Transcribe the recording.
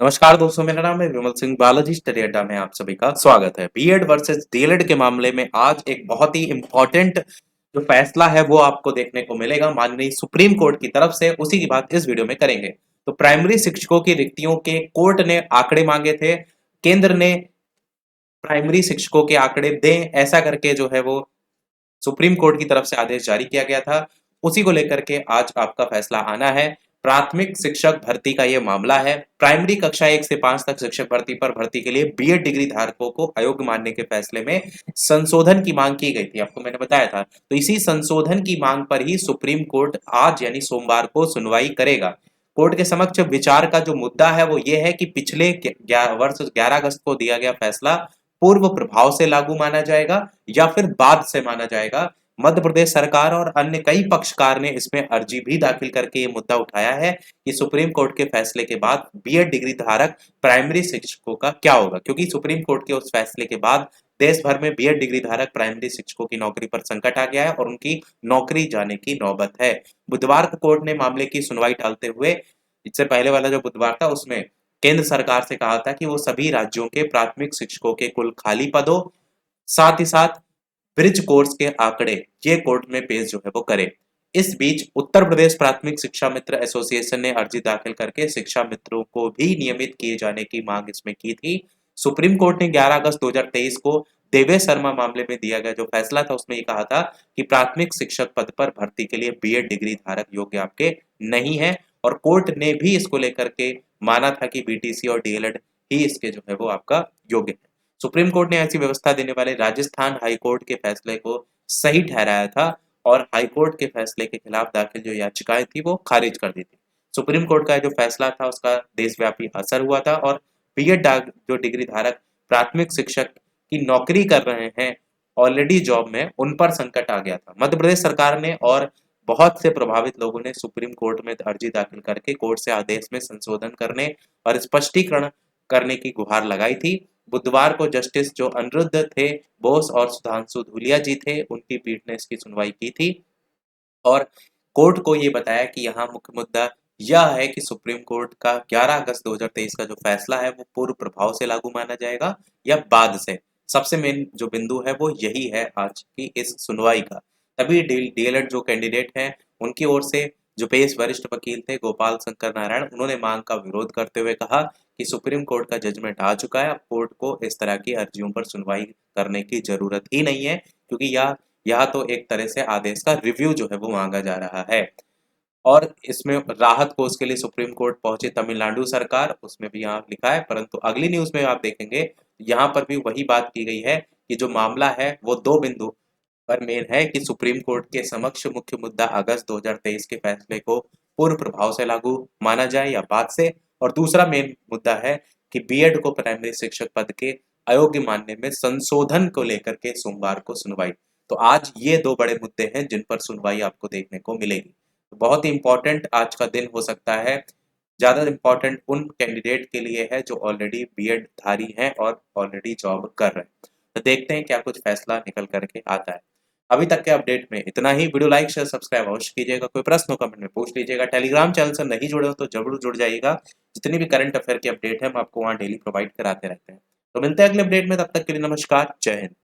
नमस्कार दोस्तों, मेरा नाम है विमल सिंह। बालाजी स्टडी अड्डा में आप सभी का स्वागत है। बीएड वर्सेस डीएलएड के मामले में आज एक बहुत ही इम्पोर्टेंट जो फैसला है वो आपको देखने को मिलेगा माननीय सुप्रीम कोर्ट की तरफ से। उसी की बात इस वीडियो में करेंगे। तो प्राइमरी शिक्षकों की रिक्तियों के कोर्ट ने आंकड़े मांगे थे। केंद्र ने प्राइमरी शिक्षकों के आंकड़े दें, ऐसा करके जो है वो सुप्रीम कोर्ट की तरफ से आदेश जारी किया गया था। उसी को लेकर के आज आपका फैसला आना है। प्राथमिक शिक्षक भर्ती का ये मामला है। प्राइमरी कक्षा 1 से 5 तक शिक्षक भर्ती के लिए बीएड डिग्री धारकों को अयोग्य मानने के फैसले में संशोधन की मांग की गई थी, आपको मैंने बताया था। तो इसी संशोधन की मांग पर ही सुप्रीम कोर्ट आज यानी सोमवार को सुनवाई करेगा। कोर्ट के समक्ष विचार का जो मुद्दा है वो ये है कि पिछले वर्ष 11 अगस्त को दिया गया फैसला पूर्व प्रभाव से लागू माना जाएगा या फिर बाद से माना जाएगा। मध्य प्रदेश सरकार और अन्य कई पक्षकार ने इसमें अर्जी भी दाखिल करके ये मुद्दा उठाया है कि सुप्रीम कोर्ट के फैसले के बाद बीएड डिग्री धारक प्राइमरी शिक्षकों का क्या होगा, क्योंकि सुप्रीम कोर्ट के उस फैसले के बाद देश भर में बीएड डिग्री धारक प्राइमरी शिक्षकों की नौकरी पर संकट आ गया है और उनकी नौकरी जाने की नौबत है। बुधवार को कोर्ट ने मामले की सुनवाई टालते हुए, इससे पहले वाला जो बुधवार था उसमें केंद्र सरकार से कहा था कि वो सभी राज्यों के प्राथमिक शिक्षकों के कुल खाली पदों, साथ ही साथ ब्रिज कोर्स के आंकड़े ये कोर्ट में पेश जो है वो करे। इस बीच उत्तर प्रदेश प्राथमिक शिक्षा मित्र एसोसिएशन ने अर्जी दाखिल करके शिक्षा मित्रों को भी नियमित किए जाने की मांग इसमें की थी। सुप्रीम कोर्ट ने 11 अगस्त 2023 को देवेश शर्मा मामले में दिया गया जो फैसला था उसमें ये कहा था कि प्राथमिक शिक्षक पद पर भर्ती के लिए बीएड डिग्री धारक योग्य आपके नहीं है, और कोर्ट ने भी इसको लेकर के माना था कि बीटीसी और डीएलएड ही इसके जो है वो आपका योग्य है। सुप्रीम कोर्ट ने ऐसी व्यवस्था देने वाले राजस्थान हाई कोर्ट के फैसले को सही ठहराया था और हाई कोर्ट के फैसले के खिलाफ दाखिल जो याचिकाएं थी वो खारिज कर दी थी। सुप्रीम कोर्ट का जो फैसला था उसका देशव्यापी असर हुआ था और बीएड जो डिग्री धारक प्राथमिक शिक्षक की नौकरी कर रहे हैं ऑलरेडी जॉब में, उन पर संकट आ गया था। मध्य प्रदेश सरकार ने और बहुत से प्रभावित लोगों ने सुप्रीम कोर्ट में अर्जी दाखिल करके कोर्ट से आदेश में संशोधन करने और स्पष्टीकरण करने की गुहार लगाई थी। बुधवार को जस्टिस जो अनिरुद्ध थे बोस और सुधांशु धूलिया जी थे, उनकी पीठ ने इसकी सुनवाई की थी और कोर्ट को ये बताया कि यहाँ मुख्य मुद्दा यह है कि सुप्रीम कोर्ट का 11 अगस्त 2023 का जो फैसला है वो पूर्व प्रभाव से लागू माना जाएगा या बाद से। सबसे मेन जो बिंदु है वो यही है आज की इस सुनवाई का। तभी डीएलएड जो कैंडिडेट हैं उनकी ओर से जो पेश वरिष्ठ वकील थे गोपाल शंकर नारायण, उन्होंने मांग का विरोध करते हुए कहा कि सुप्रीम कोर्ट का जजमेंट आ चुका है, अब कोर्ट को इस तरह की अर्जियों पर सुनवाई करने की जरूरत ही नहीं है, क्योंकि यह तो एक तरह से आदेश का रिव्यू जो है वो मांगा जा रहा है। और इसमें राहत कोष के लिए सुप्रीम कोर्ट पहुंची तमिलनाडु सरकार, उसमें भी यहाँ लिखा है। परंतु अगली न्यूज में आप देखेंगे यहाँ पर भी वही बात की गई है कि जो मामला है वो दो बिंदु पर मेन है कि सुप्रीम कोर्ट के समक्ष मुख्य मुद्दा अगस्त 2023 के फैसले को पूर्व प्रभाव से लागू माना जाए या बाद से, और दूसरा मेन मुद्दा है कि बीएड को प्राइमरी शिक्षक पद के अयोग्य मानने में संशोधन को लेकर के सोमवार को सुनवाई। तो आज ये दो बड़े मुद्दे हैं जिन पर सुनवाई आपको देखने को मिलेगी। तो बहुत ही इंपॉर्टेंट आज का दिन हो सकता है। ज्यादा इंपॉर्टेंट उन कैंडिडेट के लिए है जो ऑलरेडी बीएड धारी हैं और ऑलरेडी जॉब कर रहे हैं। तो देखते हैं क्या कुछ फैसला निकल करके आता है। अभी तक के अपडेट में इतना ही। वीडियो लाइक शेयर सब्सक्राइब अवश्य कीजिएगा। कोई प्रश्न हो कमेंट में पूछ लीजिएगा। टेलीग्राम चैनल से नहीं जुड़े हो तो जरूर जुड़ जाइएगा। जितनी भी करंट अफेयर की अपडेट है हम आपको वहाँ डेली प्रोवाइड कराते रहते हैं। तो मिलते हैं अगले अपडेट में, तब तक के लिए नमस्कार, जय हिंद।